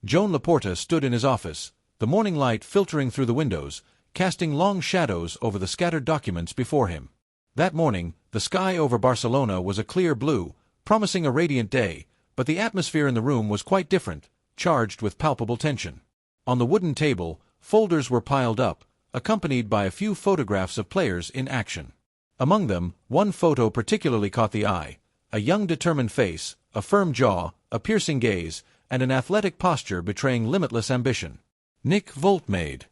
Joan Laporta stood in his office, the morning light filtering through the windows, casting long shadows over the scattered documents before him. That morning, the sky over Barcelona was a clear blue, promising a radiant day, but the atmosphere in the room was quite different, charged with palpable tension. On the wooden table, folders were piled up, accompanied by a few photographs of players in action. Among them, one photo particularly caught the eye: a young determined face, a firm jaw, a piercing gaze, and an athletic posture betraying limitless ambition. Nick Voltmade.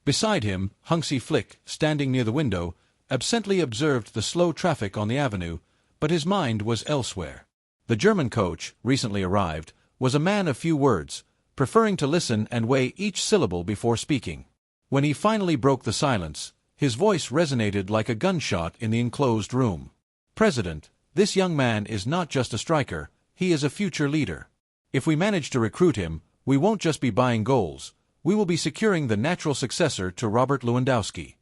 Beside him, Hunksy Flick, standing near the window, absently observed the slow traffic on the avenue, but his mind was elsewhere. The German coach, recently arrived, was a man of few words, preferring to listen and weigh each syllable before speaking. When he finally broke the silence, his voice resonated like a gunshot in the enclosed room. "President, this young man is not just a striker, he is a future leader. If we manage to recruit him, we won't just be buying goals, we will be securing the natural successor to Robert Lewandowski."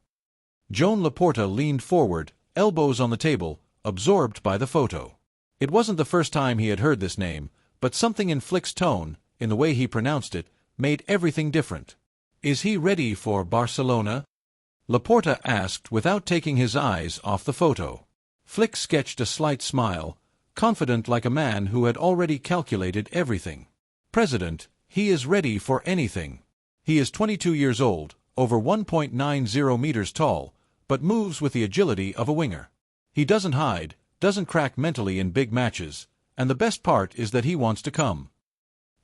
Joan Laporta leaned forward, elbows on the table, absorbed by the photo. It wasn't the first time he had heard this name, but something in Flick's tone, in the way he pronounced it, made everything different. "Is he ready for Barcelona?" Laporta asked without taking his eyes off the photo. Flick sketched a slight smile, confident like a man who had already calculated everything. "President, he is ready for anything. He is 22 years old, over 1.90 meters tall, but moves with the agility of a winger. He doesn't hide, doesn't crack mentally in big matches, and the best part is that he wants to come."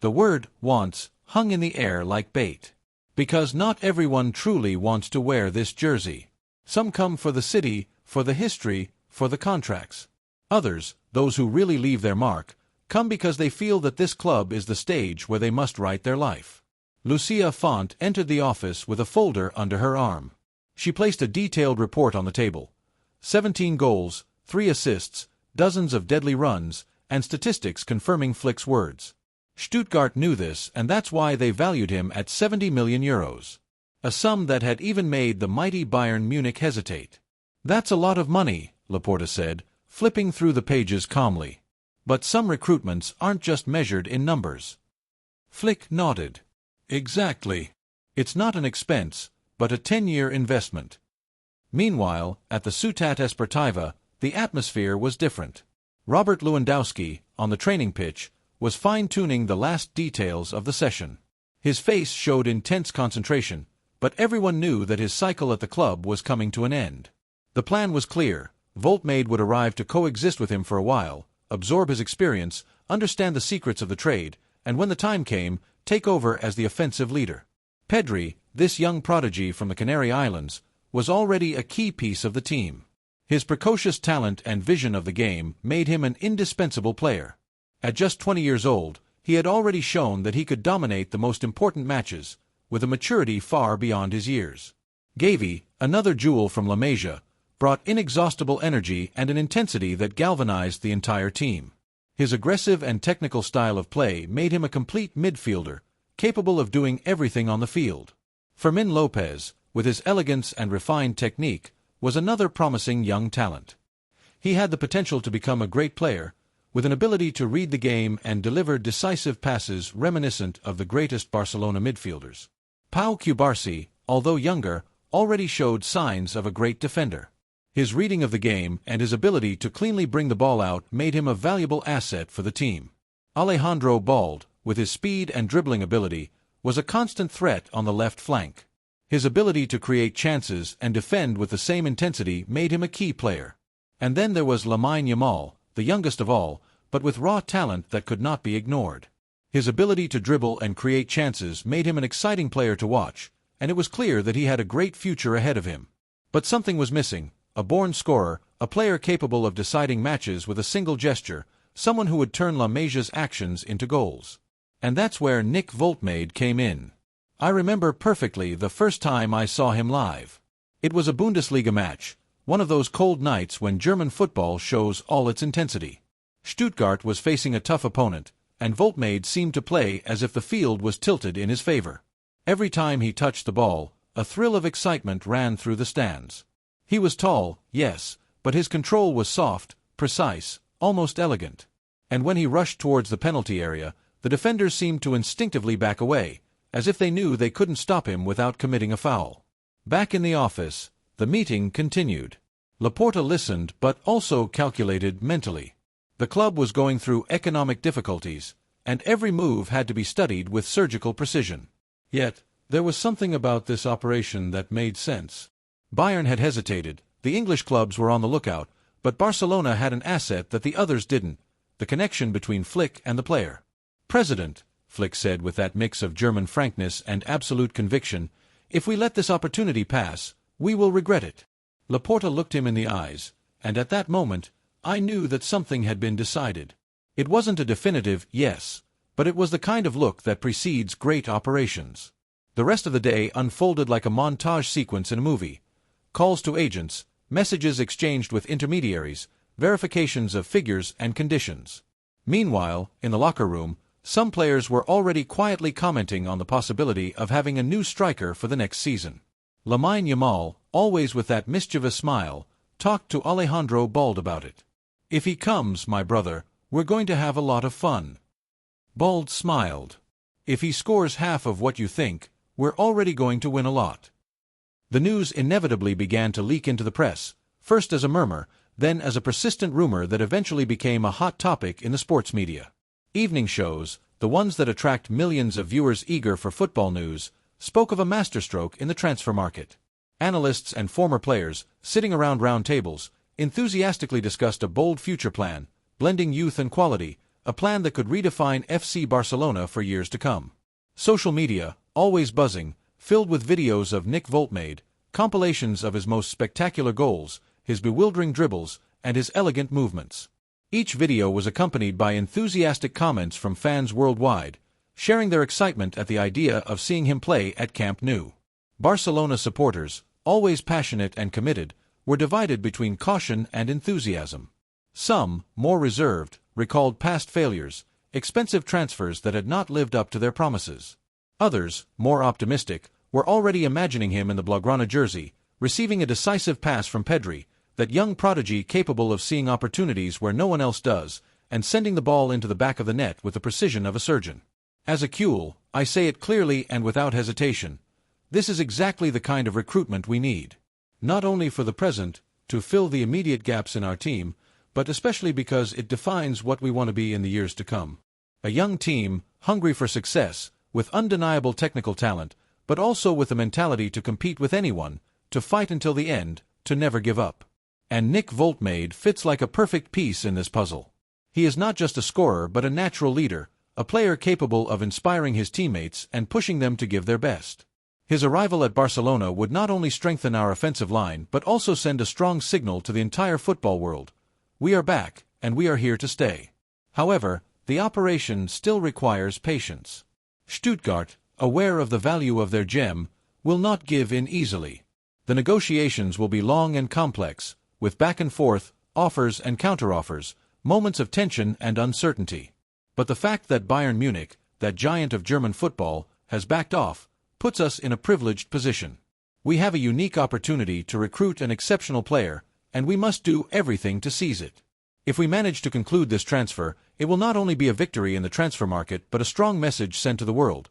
The word "wants" hung in the air like bait. Because not everyone truly wants to wear this jersey. Some come for the city, for the history, for the contracts. Others, those who really leave their mark, come because they feel that this club is the stage where they must write their life. Lucia Font entered the office with a folder under her arm. She placed a detailed report on the table. 17 goals, 3 assists, dozens of deadly runs, and statistics confirming Flick's words. Stuttgart knew this, and that's why they valued him at 70 million euros. A sum that had even made the mighty Bayern Munich hesitate. "That's a lot of money," Laporta said, flipping through the pages calmly. "But some recruitments aren't just measured in numbers." Flick nodded. "Exactly. It's not an expense, but a 10-year investment." Meanwhile, at the Ciutat Esportiva, the atmosphere was different. Robert Lewandowski, on the training pitch, was fine-tuning the last details of the session. His face showed intense concentration, but everyone knew that his cycle at the club was coming to an end. The plan was clear. Voltmade would arrive to coexist with him for a while, absorb his experience, understand the secrets of the trade, and when the time came, take over as the offensive leader. Pedri, this young prodigy from the Canary Islands, was already a key piece of the team. His precocious talent and vision of the game made him an indispensable player. At just 20 years old, he had already shown that he could dominate the most important matches, with a maturity far beyond his years. GAVI, another jewel from La Masia, brought inexhaustible energy and an intensity that galvanized the entire team. His aggressive and technical style of play made him a complete midfielder, capable of doing everything on the field. Fermin Lopez, with his elegance and refined technique, was another promising young talent. He had the potential to become a great player, with an ability to read the game and deliver decisive passes reminiscent of the greatest Barcelona midfielders. Pau Cubarsí, although younger, already showed signs of a great defender. His reading of the game and his ability to cleanly bring the ball out made him a valuable asset for the team. Alejandro Bald, with his speed and dribbling ability, was a constant threat on the left flank. His ability to create chances and defend with the same intensity made him a key player. And then there was Lamine Yamal, the youngest of all, but with raw talent that could not be ignored. His ability to dribble and create chances made him an exciting player to watch, and it was clear that he had a great future ahead of him. But something was missing: a born scorer, a player capable of deciding matches with a single gesture, someone who would turn La Masia's actions into goals. And that's where Nick Voltmade came in. I remember perfectly the first time I saw him live. It was a Bundesliga match, one of those cold nights when German football shows all its intensity. Stuttgart was facing a tough opponent, and Voltmade seemed to play as if the field was tilted in his favor. Every time he touched the ball, a thrill of excitement ran through the stands. He was tall, yes, but his control was soft, precise, almost elegant. And when he rushed towards the penalty area, The defenders seemed to instinctively back away, as if they knew they couldn't stop him without committing a foul. Back in the office, the meeting continued. Laporta listened but also calculated mentally. The club was going through economic difficulties, and every move had to be studied with surgical precision. Yet, there was something about this operation that made sense. Bayern had hesitated, the English clubs were on the lookout, but Barcelona had an asset that the others didn't, the connection between Flick and the player. "President," Flick said with that mix of German frankness and absolute conviction, "if we let this opportunity pass, we will regret it." Laporta looked him in the eyes, and at that moment, I knew that something had been decided. It wasn't a definitive yes, but it was the kind of look that precedes great operations. The rest of the day unfolded like a montage sequence in a movie. Calls to agents, messages exchanged with intermediaries, verifications of figures and conditions. Meanwhile, in the locker room, some players were already quietly commenting on the possibility of having a new striker for the next season. Lamine Yamal, always with that mischievous smile, talked to Alejandro Bald about it. "If he comes, my brother, we're going to have a lot of fun." Bald smiled. "If he scores half of what you think, we're already going to win a lot." The news inevitably began to leak into the press, first as a murmur, then as a persistent rumor that eventually became a hot topic in the sports media. Evening shows, the ones that attract millions of viewers eager for football news, spoke of a masterstroke in the transfer market. Analysts and former players, sitting around round tables, enthusiastically discussed a bold future plan, blending youth and quality, a plan that could redefine FC Barcelona for years to come. Social media, always buzzing, filled with videos of Nick Voltmade, compilations of his most spectacular goals, his bewildering dribbles, and his elegant movements. Each video was accompanied by enthusiastic comments from fans worldwide, sharing their excitement at the idea of seeing him play at Camp Nou. Barcelona supporters, always passionate and committed, were divided between caution and enthusiasm. Some, more reserved, recalled past failures, expensive transfers that had not lived up to their promises. Others, more optimistic, were already imagining him in the Blaugrana jersey, receiving a decisive pass from PEDRI, that young prodigy capable of seeing opportunities where no one else does, and sending the ball into the back of the net with the precision of a surgeon. As a Cule, I say it clearly and without hesitation. This is exactly the kind of recruitment we need. Not only for the present, to fill the immediate gaps in our team, but especially because it defines what we want to be in the years to come. A young team, hungry for success, with undeniable technical talent, but also with the mentality to compete with anyone, to fight until the end, to never give up. And Nick Voltmade fits like a perfect piece in this puzzle. He is not just a scorer but a natural leader, a player capable of inspiring his teammates and pushing them to give their best. His arrival at Barcelona would not only strengthen our offensive line but also send a strong signal to the entire football world. We are back, and we are here to stay. However, the operation still requires patience. Stuttgart, aware of the value of their gem, will not give in easily. The negotiations will be long and complex, with back and forth, offers and counteroffers, moments of tension and uncertainty. But the fact that Bayern Munich, that giant of German football, has backed off, puts us in a privileged position. We have a unique opportunity to recruit an exceptional player, and we must do everything to seize it. If we manage to conclude this transfer, it will not only be a victory in the transfer market but a strong message sent to the world.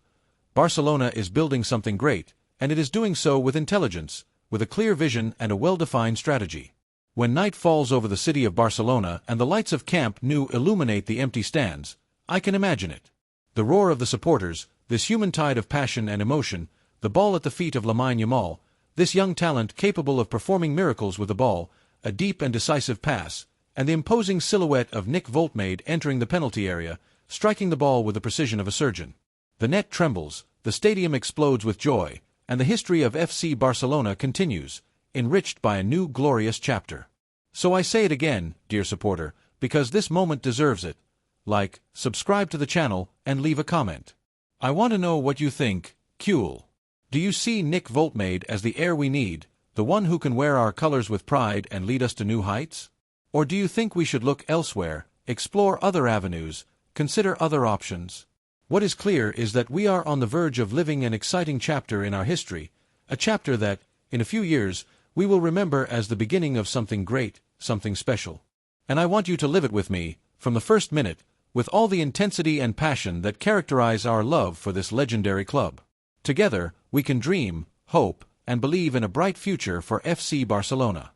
Barcelona is building something great, and it is doing so with intelligence, with a clear vision and a well-defined strategy. When night falls over the city of Barcelona and the lights of Camp Nou illuminate the empty stands, I can imagine it. The roar of the supporters, this human tide of passion and emotion, the ball at the feet of Lamine Yamal, this young talent capable of performing miracles with the ball, a deep and decisive pass, and the imposing silhouette of Nick Voltmade entering the penalty area, striking the ball with the precision of a surgeon. The net trembles, the stadium explodes with joy, and the history of FC Barcelona continues, enriched by a new glorious chapter. So I say it again, dear supporter, because this moment deserves it. Like, subscribe to the channel, and leave a comment. I want to know what you think, Cule. Do you see Nick Voltmade as the heir we need, the one who can wear our colors with pride and lead us to new heights? Or do you think we should look elsewhere, explore other avenues, consider other options? What is clear is that we are on the verge of living an exciting chapter in our history, a chapter that, in a few years, we will remember as the beginning of something great, something special. And I want you to live it with me, from the first minute, with all the intensity and passion that characterize our love for this legendary club. Together, we can dream, hope, and believe in a bright future for FC Barcelona.